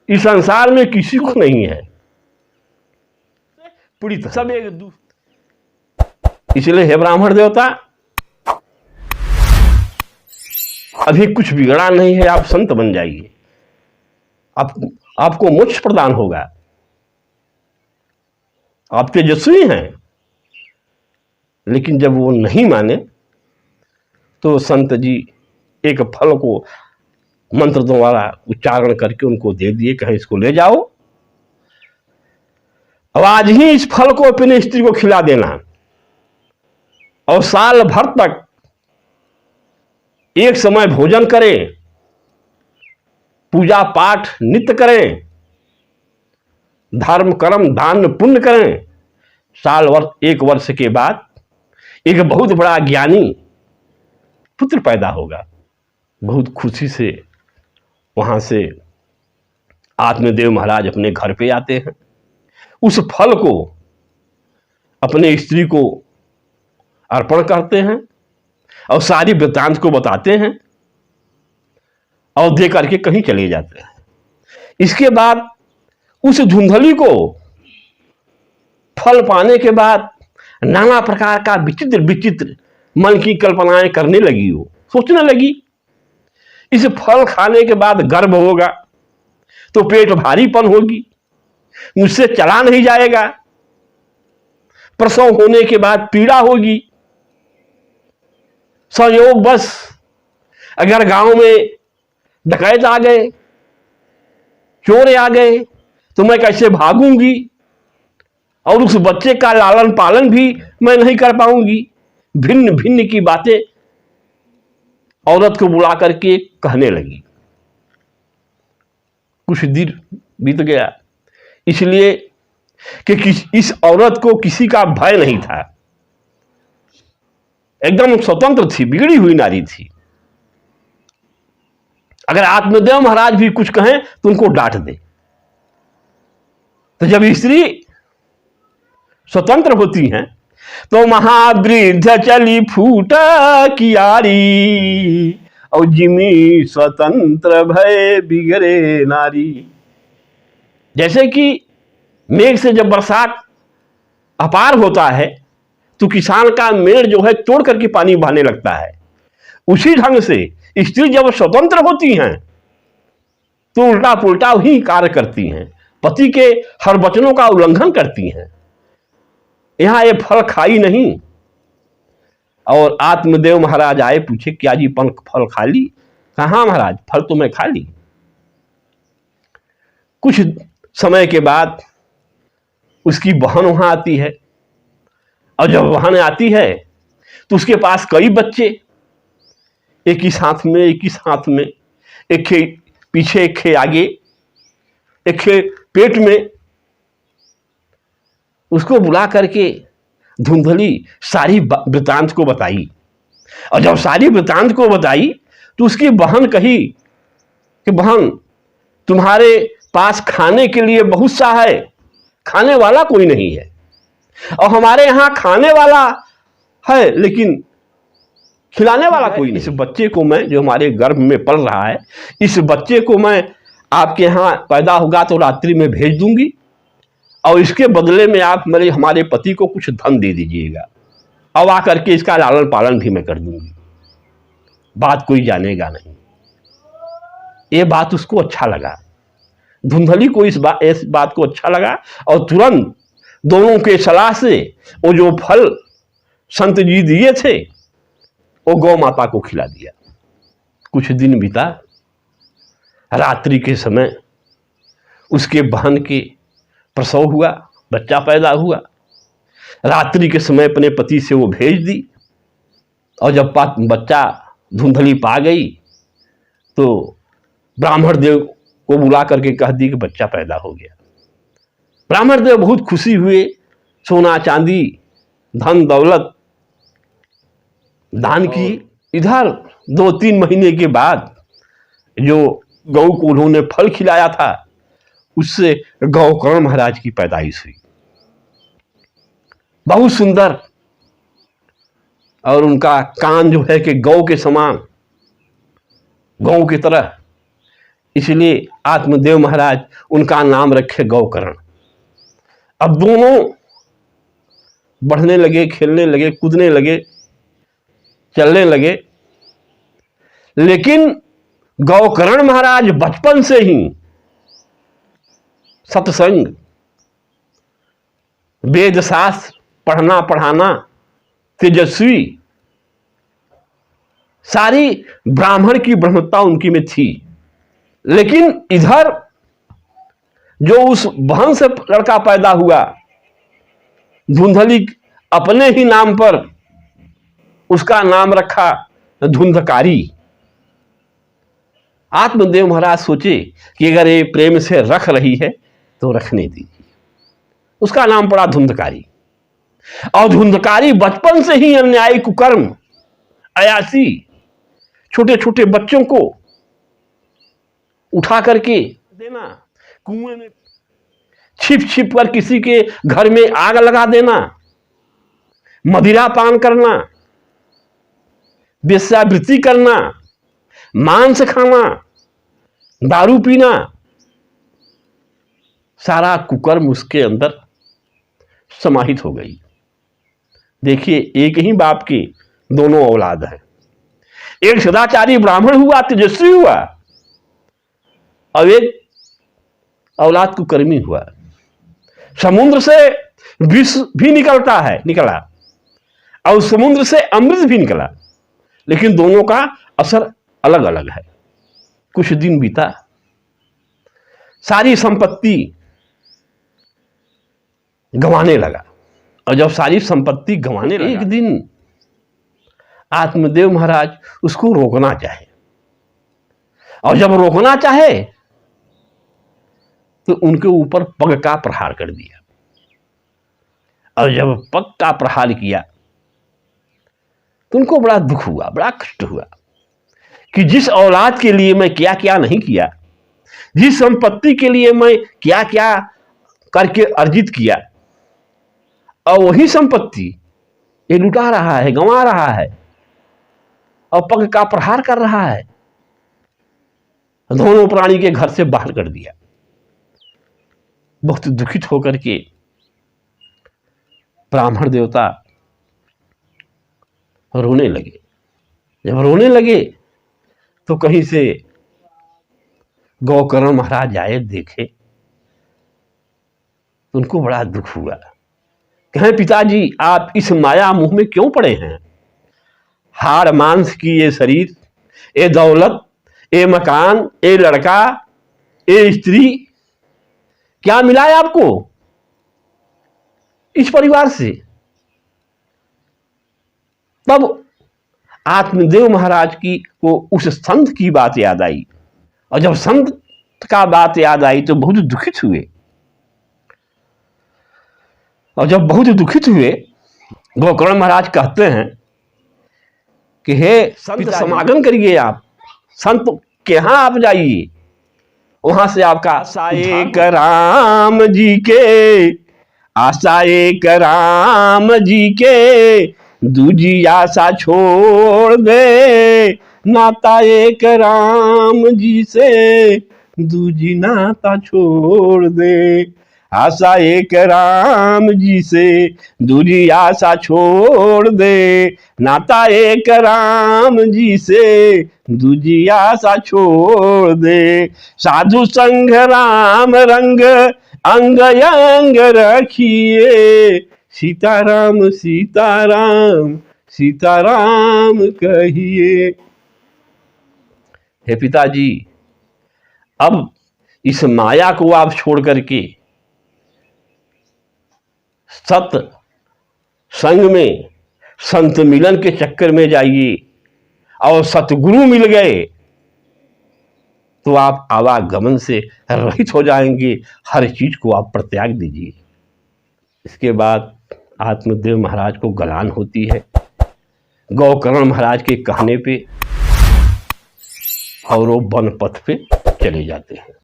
इस संसार में किसी को नहीं है, पूरी सब एक इसलिए हे ब्राह्मण देवता, अभी कुछ बिगड़ा नहीं है, आप संत बन जाइए, आपको मोक्ष प्रदान होगा, आप तेजस्वी हैं। लेकिन जब वो नहीं माने तो संत जी एक फल को मंत्र द्वारा उच्चारण करके उनको दे दिए, कहे इसको ले जाओ, अब आज ही इस फल को अपने स्त्री को खिला देना और साल भर तक एक समय भोजन करें, पूजा पाठ नित्य करें, धर्म कर्म दान पुण्य करें। एक वर्ष के बाद एक बहुत बड़ा ज्ञानी पुत्र पैदा होगा। बहुत खुशी से वहां से आत्मदेव महाराज अपने घर पे आते हैं, उस फल को अपने स्त्री को अर्पण करते हैं और सारी वृत्तांत को बताते हैं और दे करके कहीं चले जाते हैं। इसके बाद उस धुंधली को फल पाने के बाद नाना प्रकार का विचित्र विचित्र मन की कल्पनाएं करने लगी। वो सोचने लगी इस फल खाने के बाद गर्भ होगा तो पेट भारीपन होगी, मुझसे चला नहीं जाएगा, प्रसव होने के बाद पीड़ा होगी, संयोग बस अगर गांव में डकैत आ गए, चोर आ गए तो मैं कैसे भागूंगी और उस बच्चे का लालन पालन भी मैं नहीं कर पाऊंगी। भिन्न भिन्न की बातें औरत को बुला करके कहने लगी। कुछ दिन बीत गया, इसलिए कि इस औरत को किसी का भय नहीं था, एकदम स्वतंत्र थी, बिगड़ी हुई नारी थी। अगर आत्मदेव महाराज भी कुछ कहें तो उनको डांट दे। तो जब स्त्री स्वतंत्र होती हैं तो महावृद्ध चली फूट कियारी और जिमी स्वतंत्र भय बिगड़े नारी। जैसे कि मेघ से जब बरसात अपार होता है तो किसान का मेड़ जो है तोड़ करके पानी बहाने लगता है, उसी ढंग से स्त्री जब स्वतंत्र होती हैं तो उल्टा पुल्टा ही कार्य करती हैं, पति के हर वचनों का उल्लंघन करती हैं। यहां ये फल खाई नहीं और आत्मदेव महाराज आए, पूछे क्या जी फल खा ली? कहां महाराज, फल तो मैं खा ली। कुछ समय के बाद उसकी बहन वहां आती है और जब बहन आती है तो उसके पास कई बच्चे, एक ही साथ में, एक ही साथ में, एक खे पीछे, एक खे आगे, एक खे पेट में। उसको बुला करके धुंधली सारी वृत्तांत को बताई और जब सारी वृत्तांत को बताई तो उसकी बहन कही कि बहन तुम्हारे पास खाने के लिए बहुत सा है, खाने वाला कोई नहीं है, और हमारे यहां खाने वाला है लेकिन खिलाने वाला कोई नहीं। इस बच्चे को मैं, जो हमारे गर्भ में पल रहा है, इस बच्चे को मैं आपके यहां पैदा होगा तो रात्रि में भेज दूंगी और इसके बदले में आप हमारे पति को कुछ धन दे दीजिएगा और आकर के इसका लालन पालन भी मैं कर दूंगी, बात कोई जानेगा नहीं। ये बात उसको अच्छा लगा, धुंधली को इस बात को अच्छा लगा और तुरंत दोनों के सलाह से वो जो फल संत जी दिए थे वो गौ माता को खिला दिया। कुछ दिन बीता, रात्रि के समय उसके बहन के प्रसव हुआ, बच्चा पैदा हुआ। रात्रि के समय अपने पति से वो भेज दी और जब बच्चा धुंधली पा गई तो ब्राह्मण देव को बुला करके कह दी कि बच्चा पैदा हो गया। ब्राह्मण देव बहुत खुशी हुए, सोना चांदी धन दौलत दान की। इधर 2-3 महीने के बाद जो गौ को उन्होंने फल खिलाया था उससे गौकर्ण महाराज की पैदाइश हुई, बहुत सुंदर, और उनका कान जो है कि गौ के समान, गौ की तरह इसलिए आत्मदेव महाराज उनका नाम रखे गौकर्ण। अब दोनों बढ़ने लगे, खेलने लगे, कूदने लगे, चलने लगे। लेकिन गौकर्ण महाराज बचपन से ही सत्संग, वेद शास्त्र पढ़ना पढ़ाना, तेजस्वी, सारी ब्राह्मण की ब्रह्मता उनकी में थी। लेकिन इधर जो उस बहन से लड़का पैदा हुआ, धुंधली, अपने ही नाम पर उसका नाम रखा धुंधकारी। आत्मदेव महाराज सोचे कि अगर ये प्रेम से रख रही है तो रखने दीजिए। उसका नाम पड़ा धुंधकारी। और धुंधकारी बचपन से ही अन्यायी, कुकर्म, अयासी, छोटे छोटे बच्चों को उठा करके देना, कुएं में छिप छिप कर किसी के घर में आग लगा देना, मदिरा पान करना, वेश्यावृत्ति करना, मांस खाना, दारू पीना, सारा कुकर्म उसके अंदर समाहित हो गई। देखिए, एक ही बाप के दोनों औलाद हैं। एक सदाचारी ब्राह्मण हुआ, तेजस्वी हुआ, और एक औलाद कुकर्मी हुआ। समुद्र से विष भी निकला, और समुद्र से अमृत भी निकला, लेकिन दोनों का असर अलग अलग है। कुछ दिन बीता, सारी संपत्ति गंवाने लगा, और जब सारी संपत्ति गंवाने लगा, एक दिन आत्मदेव महाराज उसको रोकना चाहे, और जब रोकना चाहे तो उनके ऊपर पग का प्रहार कर दिया। और जब पग का प्रहार किया तो उनको बड़ा दुख हुआ, बड़ा कष्ट हुआ कि जिस औलाद के लिए मैं क्या क्या नहीं किया, जिस संपत्ति के लिए मैं क्या क्या करके अर्जित किया, और वही संपत्ति ये लुटा रहा है, गंवा रहा है, और पग का प्रहार कर रहा है। दोनों प्राणी के घर से बाहर कर दिया। बहुत दुखित होकर के ब्राह्मण देवता रोने लगे। जब रोने लगे तो कहीं से गौकर्ण महाराज आए, देखे तो उनको बड़ा दुख हुआ। कहें, पिताजी आप इस माया मुंह में क्यों पड़े हैं? हाड़ मांस की ये शरीर, ये दौलत, ये मकान, ये लड़का, ये स्त्री, क्या मिला है आपको इस परिवार से? तब आत्मदेव महाराज की को उस संत की बात याद आई, और जब संत का बात याद आई तो बहुत दुखित हुए। और जब बहुत दुखित हुए, गौकर्ण महाराज कहते हैं कि हे संत, समागम करिए, आप संत के यहां आप जाइए, वहां से आपका आशा एक राम जी के, आशा एक राम जी के, दूजी आशा छोड़ दे, नाता एक राम जी से, दूजी नाता छोड़ दे। आशा एक राम जी से, दूजी आशा छोड़ दे, नाता एक राम जी से, दूजी आशा छोड़ दे। साधु संग राम रंग, अंग अंग रखिए, सीताराम सीताराम सीताराम कहिए। हे पिताजी, अब इस माया को आप छोड़ करके सत संग में, संत मिलन के चक्कर में जाइए, और सतगुरु मिल गए तो आप आवागमन से रहित हो जाएंगे, हर चीज को आप परित्याग दीजिए। इसके बाद आत्मदेव महाराज को गलान होती है गौकर्ण महाराज के कहने पे, और वो वन पथ पे चले जाते हैं।